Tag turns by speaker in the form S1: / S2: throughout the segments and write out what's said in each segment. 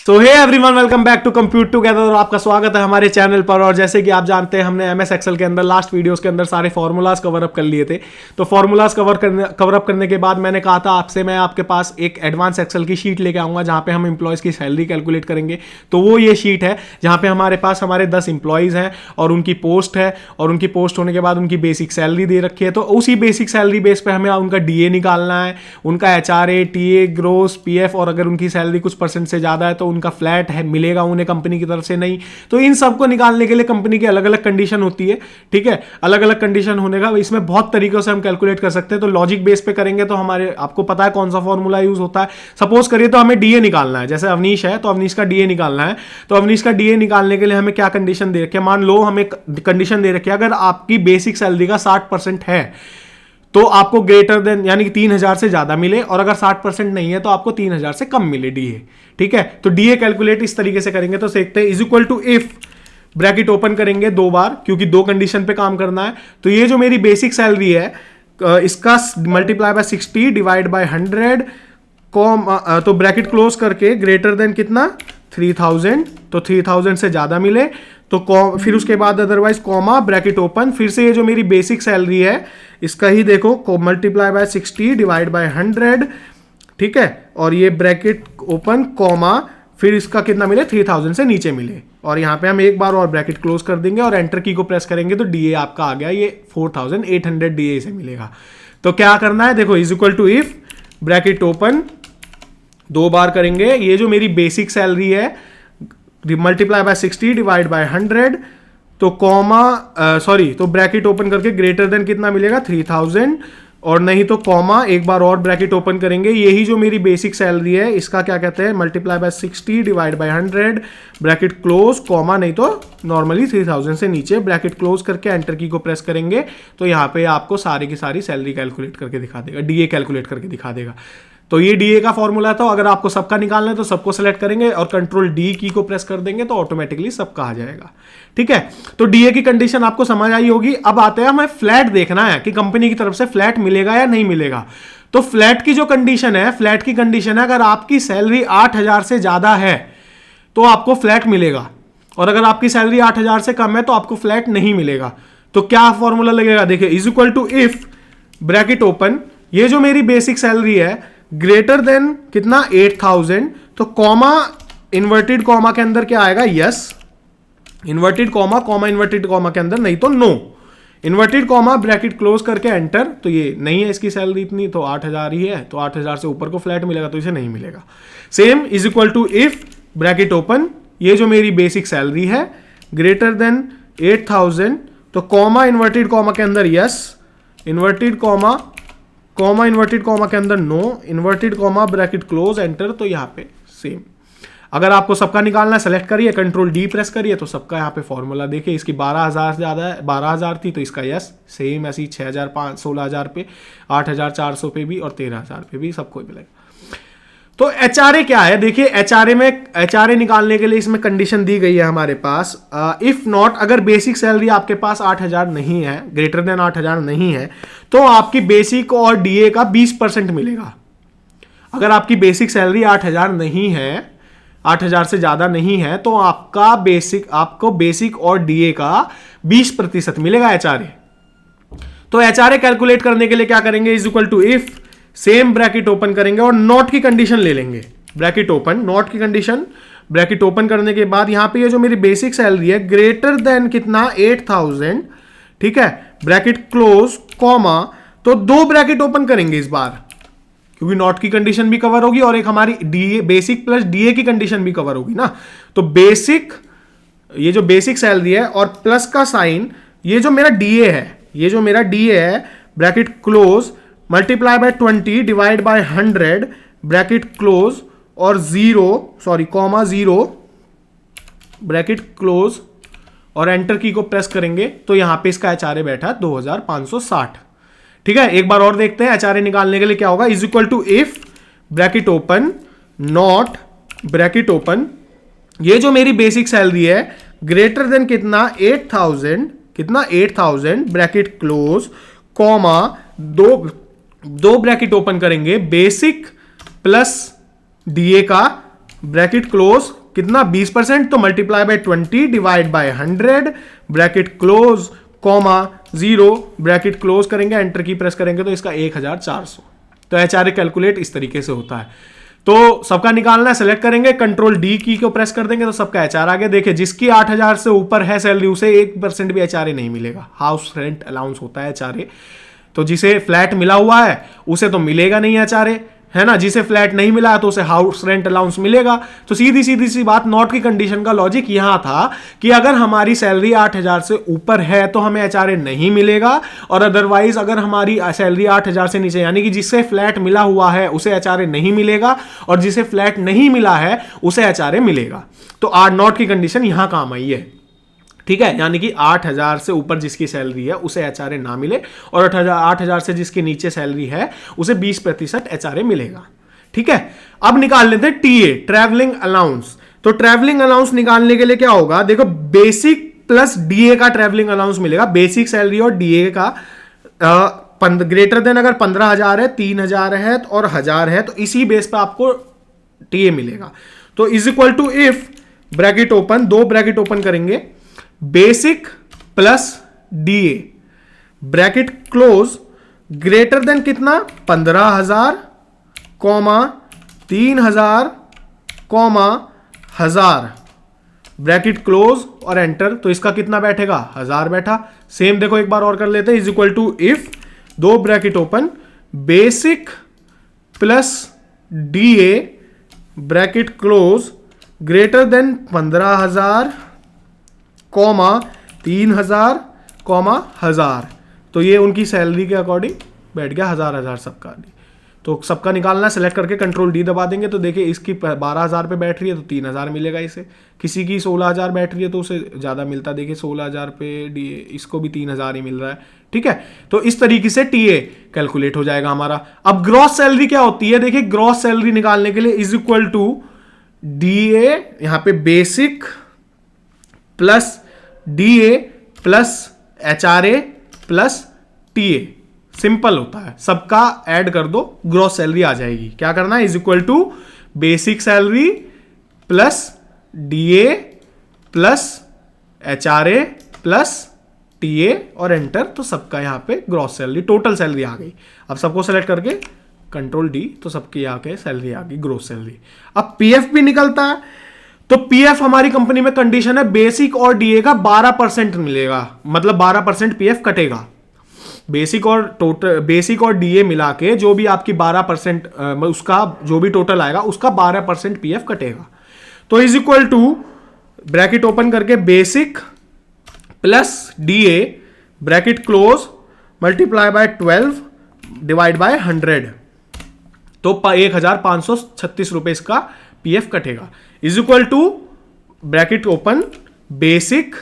S1: तो hey everyone, welcome back to compute together और आपका स्वागत है हमारे चैनल पर। और जैसे कि आप जानते हैं, हमने एमएस एक्सेल के अंदर लास्ट वीडियोस के अंदर सारे फार्मूलाज कवर अप कर लिए थे। तो फार्मूलाज कवर अप करने के बाद मैंने कहा था आपसे मैं आपके पास एक एडवांस एक्सेल की शीट लेके आऊंगा जहां पे हम इंप्लॉयज की सैलरी कैलकुलेट करेंगे। तो वो ये शीट है जहां पे हमारे पास हमारे 10 इंप्लॉयज हैं और उनकी पोस्ट है, और उनकी पोस्ट होने के बाद उनकी बेसिक सैलरी दे रखी है। तो उसी बेसिक सैलरी बेस पे हमें उनका डीए निकालना है, उनका एचआरए, टीए, ग्रोस, पीएफ, और अगर उनकी सैलरी कुछ परसेंट से ज्यादा है तो उनका फ्लैट है मिलेगा उन्हें कंपनी की तरफ से नहीं। तो इन सबको निकालने के लिए कंपनी की अलग अलग कंडीशन होती है। ठीक है, अलग अलग कंडीशन होने का इसमें बहुत तरीकों से हम कैलकुलेट कर सकते हैं। तो लॉजिक बेस पे करेंगे तो हमारे आपको पता है कौन सा फॉर्मूला यूज होता है। सपोज करिए तो हमें डीए निकालना है, जैसे अवनीश है तो अवनीश का डीए निकालना है। तो अवनीश का डीए निकालने के लिए हमें क्या कंडीशन दे रखी है? मान लो हमें कंडीशन दे रखी है अगर आपकी बेसिक सैलरी का 60% है तो आपको ग्रेटर देन यानी कि 3000 से ज्यादा मिले, और अगर 60% नहीं है तो आपको 3000 से कम मिले डीए। ठीक है, तो डीए कैलकुलेट इस तरीके से करेंगे। तो देखते हैं, is equal to if, bracket open करेंगे 2 बार क्योंकि 2 कंडीशन पे काम करना है। तो ये जो मेरी बेसिक सैलरी है इसका मल्टीप्लाई बाय 60 डिवाइड बाय 100 तो ब्रैकेट क्लोज करके ग्रेटर देन कितना 3000, तो 3000 से ज्यादा मिले तो फिर उसके बाद अदरवाइज कॉमा ब्रैकेट ओपन, फिर से ये जो मेरी बेसिक सैलरी है इसका ही देखो मल्टीप्लाई बाय 60 डिवाइड बाय 100। ठीक है, और ये ब्रैकेट ओपन कॉमा फिर इसका कितना मिले 3000 से नीचे मिले, और यहां पे हम एक बार और ब्रैकेट क्लोज कर देंगे और एंटर की को प्रेस करेंगे तो डीए आपका आ गया, ये 4800 डीए से मिलेगा। तो क्या करना है देखो, is equal to if bracket open 2 बार करेंगे, ये जो मेरी बेसिक सैलरी है मल्टीप्लाई बाय 60 डिवाइड बाय 100 तो तो ब्रैकेट ओपन करके ग्रेटर देन कितना मिलेगा 3000, और नहीं तो कॉमा एक बार और ब्रैकेट ओपन करेंगे, यही जो मेरी बेसिक सैलरी है इसका क्या कहते हैं multiply by 60 divide by 100 bracket close comma, नहीं तो नॉर्मली 3000 से नीचे ब्रैकेट क्लोज करके एंटर की को प्रेस करेंगे तो यहाँ पे आपको सारी की सारी सैलरी कैलकुलेट करके दिखा देगा, डीए कैलकुलेट करके दिखा देगा। तो ये डीए का फॉर्मूला था। अगर आपको सबका निकालना है तो सबको सेलेक्ट करेंगे और कंट्रोल डी की को प्रेस कर देंगे तो ऑटोमेटिकली सबका आ जाएगा। ठीक है, तो डीए की कंडीशन आपको समझ आई होगी। अब आते हैं हमें फ्लैट देखना है कि कंपनी की तरफ से फ्लैट मिलेगा या नहीं मिलेगा। तो फ्लैट की जो कंडीशन है, फ्लैट की कंडीशन है अगर आपकी सैलरी 8000 से ज्यादा है तो आपको फ्लैट मिलेगा, और अगर आपकी सैलरी 8000 से कम है तो आपको फ्लैट नहीं मिलेगा। तो क्या फॉर्मूला लगेगा देखिए, is equal to if bracket open, ये जो मेरी बेसिक सैलरी है ग्रेटर देन कितना 8000, तो कॉमा इन्वर्टेड कॉमा के अंदर क्या आएगा yes, inverted comma comma inverted comma के अंदर नहीं तो no, inverted comma bracket close करके एंटर। तो ये नहीं है इसकी सैलरी इतनी, तो 8000 ही है, तो 8000 से ऊपर को फ्लैट मिलेगा तो इसे नहीं मिलेगा। Same is equal to if bracket open, ये जो मेरी बेसिक सैलरी है ग्रेटर देन 8000 तो कॉमा इन्वर्टेड कॉमा के अंदर yes, inverted comma comma inverted comma के अंदर no, inverted comma bracket close enter. तो यहाँ पे सेम, अगर आपको सबका निकालना है सेलेक्ट करिए, कंट्रोल डी प्रेस करिए तो सबका यहाँ पे फॉर्मूला देखिए। इसकी 12000 ज्यादा है, 12000 थी तो इसका यस, सेम ऐसी 6000 16000 पे, 8400 पे भी और 13000 पे भी सबको मिलेगा। तो एचआरए क्या है देखिए, एचआरए निकालने के लिए इसमें कंडीशन दी गई है हमारे पास, इफ नॉट, अगर बेसिक सैलरी आपके पास 8000 नहीं है, ग्रेटर देन 8000 नहीं है तो आपकी बेसिक और डीए का 20% मिलेगा। अगर आपकी बेसिक सैलरी 8000 नहीं है, 8000 से ज्यादा नहीं है तो आपको बेसिक और डीए का 20% मिलेगा एचआरए। तो एचआरए कैलकुलेट करने के लिए क्या करेंगे, is equal to if same bracket open करेंगे और नॉट की कंडीशन ले लेंगे, ब्रैकेट ओपन नॉट की कंडीशन, ब्रैकेट ओपन करने के बाद यहां पे ये जो मेरी बेसिक सैलरी है ग्रेटर देन कितना 8000, ठीक है, ब्रैकेट क्लोज कॉमा, तो 2 ब्रैकेट ओपन करेंगे इस बार क्योंकि नॉट की कंडीशन भी कवर होगी और एक हमारी डीए बेसिक प्लस डीए की कंडीशन भी कवर होगी ना। तो बेसिक, ये जो बेसिक सैलरी है और प्लस का साइन, ये जो मेरा डीए है, ये जो मेरा डीए है bracket close multiply by 20 divide by 100 bracket close और कॉमा 0 ब्रैकेट क्लोज और एंटर की को प्रेस करेंगे तो यहां पे इसका एचआरए बैठा 2560। ठीक है, एक बार और देखते हैं एचआरए निकालने के लिए क्या होगा, is equal to if bracket open not bracket open, ये जो मेरी बेसिक सैलरी है ग्रेटर देन कितना 8000 ब्रैकेट क्लोज कॉमा दो ब्रैकेट ओपन करेंगे बेसिक प्लस डीए का ब्रैकेट क्लोज कितना 20%, तो multiply by 20 divide by 100 bracket close comma 0 bracket close करेंगे, एंटर की प्रेस करेंगे तो इसका 1400। तो एचआरए कैलकुलेट इस तरीके से होता है। तो सबका निकालना है, सेलेक्ट करेंगे, कंट्रोल डी की को प्रेस कर देंगे तो सबका एचआर आ गया। देखिए जिसकी 8000 से ऊपर है सैलरी उसे 1% भी एचआरए नहीं मिलेगा। हाउस रेंट अलाउंस होता है एचआरए। तो जिसे फ्लैट मिला हुआ है उसे तो मिलेगा नहीं एचआरए, है ना। जिसे फ्लैट नहीं मिला तो उसे हाउस रेंट अलाउंस मिलेगा। तो सीधी सीधी सी बात, नॉट की कंडीशन का लॉजिक यहां था कि अगर हमारी सैलरी 8000 से ऊपर है तो हमें एचआरए नहीं मिलेगा, और अदरवाइज अगर हमारी सैलरी 8000 से नीचे यानी कि जिससे फ्लैट मिला हुआ है उसे एचआरए नहीं मिलेगा, और जिसे फ्लैट नहीं मिला है उसे एचआरए मिलेगा। तो नॉट की कंडीशन यहां काम आई है, ठीक है। यानी कि 8000 से ऊपर जिसकी सैलरी है उसे एचआरए ना मिले, और 8000 से जिसके नीचे सैलरी है उसे 20% एचआरए मिलेगा, ठीक है। अब निकाल लेते हैं टीए, ट्रैवलिंग अलाउंस। तो ट्रैवलिंग अलाउंस निकालने के लिए क्या होगा, देखो बेसिक प्लस डीए का ट्रैवलिंग अलाउंस मिलेगा। बेसिक सैलरी और डीए का ग्रेटर देन अगर 15,000 है, 3,000 है और 1000 है तो इसी बेस पे आपको टीए मिलेगा। तो is equal to if bracket open, दो ब्रैकेट ओपन करेंगे, basic plus DA bracket close greater than कितना 15,000 कॉमा 3,000 कॉमा 1000 ब्रैकेट क्लोज और एंटर। तो इसका कितना बैठेगा 1000 बैठा। सेम देखो एक बार और कर लेते हैं, इज इक्वल टू इफ दो bracket open basic plus DA bracket close greater then 15,000 comma 3,000 comma 1000। तो ये उनकी सैलरी के अकॉर्डिंग बैठ गया 1000 सबका। तो सबका निकालना, सेलेक्ट करके कंट्रोल डी दबा देंगे तो देखिए इसकी 12,000 पे बैठ रही है तो 3,000 मिलेगा इसे। किसी की 16,000 बैठ रही है तो उसे ज़्यादा मिलता, देखिए 16,000 पे डी, इसको भी 3,000 ही मिल रहा है, ठीक है। तो इस तरीके से टीए कैलकुलेट हो जाएगा हमारा। अब ग्रॉस सैलरी क्या होती है, देखिए ग्रॉस सैलरी निकालने के लिए इज इक्वल टू डीए, यहां पे basic plus DA plus HRA plus TA. Simple होता है, सबका ऐड कर दो ग्रॉस सैलरी आ जाएगी। क्या करना है, is equal to basic salary plus DA plus HRA plus TA और एंटर। तो सबका यहां पे ग्रॉस सैलरी टोटल सैलरी आ गई। अब सबको सेलेक्ट करके कंट्रोल डी तो सबकी यहाँ के सैलरी आ गई, ग्रॉस सैलरी। अब पीएफ भी निकलता है, तो पीएफ हमारी कंपनी में कंडीशन है बेसिक और डीए का 12% मिलेगा, मतलब 12% पीएफ कटेगा। बेसिक और डीए मिला के जो भी आपकी 12% उसका जो भी टोटल आएगा उसका 12% पीएफ कटेगा। तो is equal to bracket open करके basic plus DA bracket close multiply by 12 divide by 100। तो 1,536 रुपए इसका पीएफ कटेगा। Is equal to bracket open basic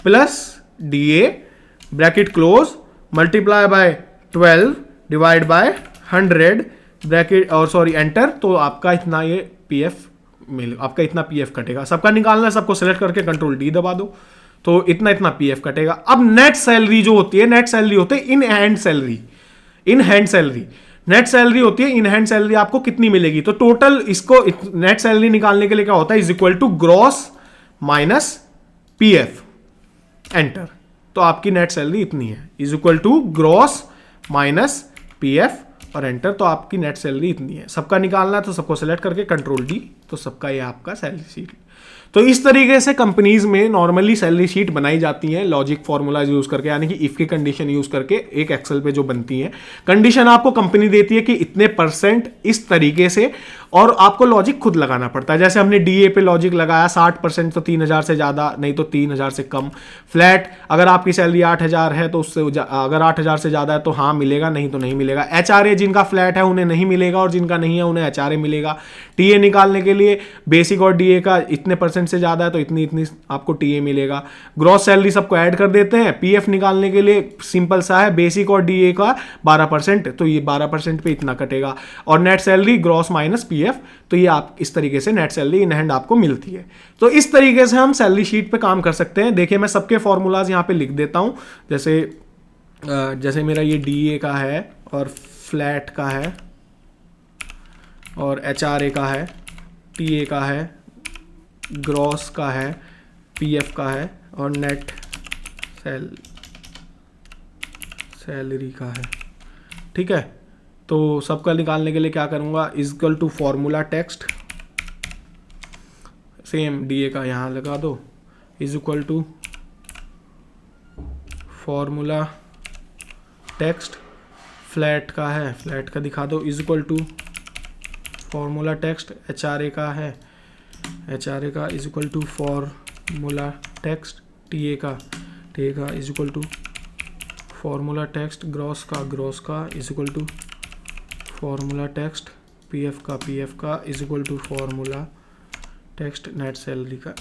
S1: plus DA bracket close multiply by 12 divide by 100 bracket और sorry enter. तो आपका इतना ये पीएफ आपका इतना पीएफ कटेगा। सबका निकालना है, सबको सेलेक्ट करके कंट्रोल डी दबा दो तो इतना पीएफ कटेगा। अब नेट सैलरी जो होती है, नेट सैलरी होती है in hand salary. In hand salary net salary होती है, इन हैंड सैलरी आपको कितनी मिलेगी। तो टोटल इसको नेट सैलरी निकालने के लिए क्या होता है, is equal to gross minus PF enter. तो आपकी नेट सैलरी इतनी है, is equal to gross minus PF और एंटर। तो आपकी नेट सैलरी इतनी है। सबका निकालना है तो सबको सेलेक्ट करके कंट्रोल डी तो सबका ये आपका सैलरी शीट। तो इस तरीके से कंपनीज में नॉर्मली सैलरी शीट बनाई जाती हैं लॉजिक फॉर्मूलाज यूज करके, यानी कि इफ की कंडीशन यूज करके एक एक्सेल पे जो बनती है। कंडीशन आपको कंपनी देती है कि इतने % इस तरीके से, और आपको लॉजिक खुद लगाना पड़ता है। जैसे हमने डीए पे लॉजिक लगाया 60% तो 3,000 से ज्यादा नहीं तो 3,000 से कम। फ्लैट अगर आपकी सैलरी 8,000 है तो उससे अगर 8,000 से ज्यादा है तो हाँ मिलेगा, नहीं तो नहीं मिलेगा। एचआरए जिनका फ्लैट है उन्हें नहीं मिलेगा और जिनका नहीं है उन्हें एचआरए मिलेगा। टीए निकालने के लिए बेसिक और डीए का इतने % से ज्यादा है तो इतनी आपको टीए मिलेगा। ग्रॉस सैलरी सबको ऐड कर देते हैं। पीएफ निकालने के लिए सिंपल सा है, बेसिक और डीए का 12% तो ये 12% पे इतना कटेगा। और net salary gross minus PF, तो ये आप इस तरीके से नेट सैलरी इन हैंड आपको मिलती है। तो इस तरीके से हम सैलरी शीट पे काम कर सकते हैं। देखिए मैं सबके फॉर्मूलाज यहाँ पे लिख देता हूँ। जैसे मेरा ये डीए का है और फ्लैट का है और एचआरए का है, टीए का है, ग्रॉस का है, पीएफ का है और नेट सैलरी का है। ठीक है, तो सबका निकालने के लिए क्या करूँगा, is equal to formula text, same DA का यहाँ लगा दो, is equal to formula text, flat का है, फ्लैट का दिखा दो, is equal to formula text, HRA का है, एचआरए का is equal to formula text, TA का is equal to formula text, gross का is equal to formula text, PF का is equal to formula text, net salary का।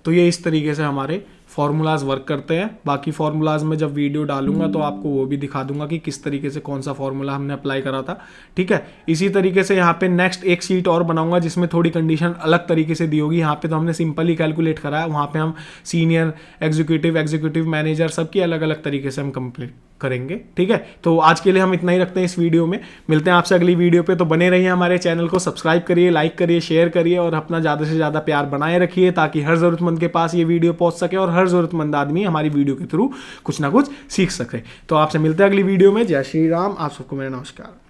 S1: तो ये इस तरीके से हमारे फॉर्मूलाज वर्क करते हैं। बाकी फॉर्मूलाज में जब वीडियो डालूंगा तो आपको वो भी दिखा दूंगा कि किस तरीके से कौन सा फॉर्मूला हमने अप्लाई करा था। ठीक है, इसी तरीके से यहाँ पे नेक्स्ट एक शीट और बनाऊंगा जिसमें थोड़ी कंडीशन अलग तरीके से दी होगी। यहाँ पे तो हमने सिंपल ही कैलकुलेट करा है, वहाँ पे हम सीनियर, एग्जीक्यूटिव मैनेजर सबकी अलग अलग तरीके से हम कंप्लीट करेंगे। ठीक है, तो आज के लिए हम इतना ही रखते हैं इस वीडियो में। मिलते हैं आपसे अगली वीडियो पे। तो बने रहिए हमारे चैनल को, सब्सक्राइब करिए, लाइक करिए, शेयर करिए और अपना ज़्यादा से ज़्यादा प्यार बनाए रखिए ताकि हर ज़रूरतमंद के पास ये वीडियो पहुंच सके और हर ज़रूरतमंद आदमी हमारी वीडियो के थ्रू कुछ ना कुछ सीख सके। तो आपसे मिलते हैं अगली वीडियो में। जय श्री राम। आप सबको मेरा नमस्कार।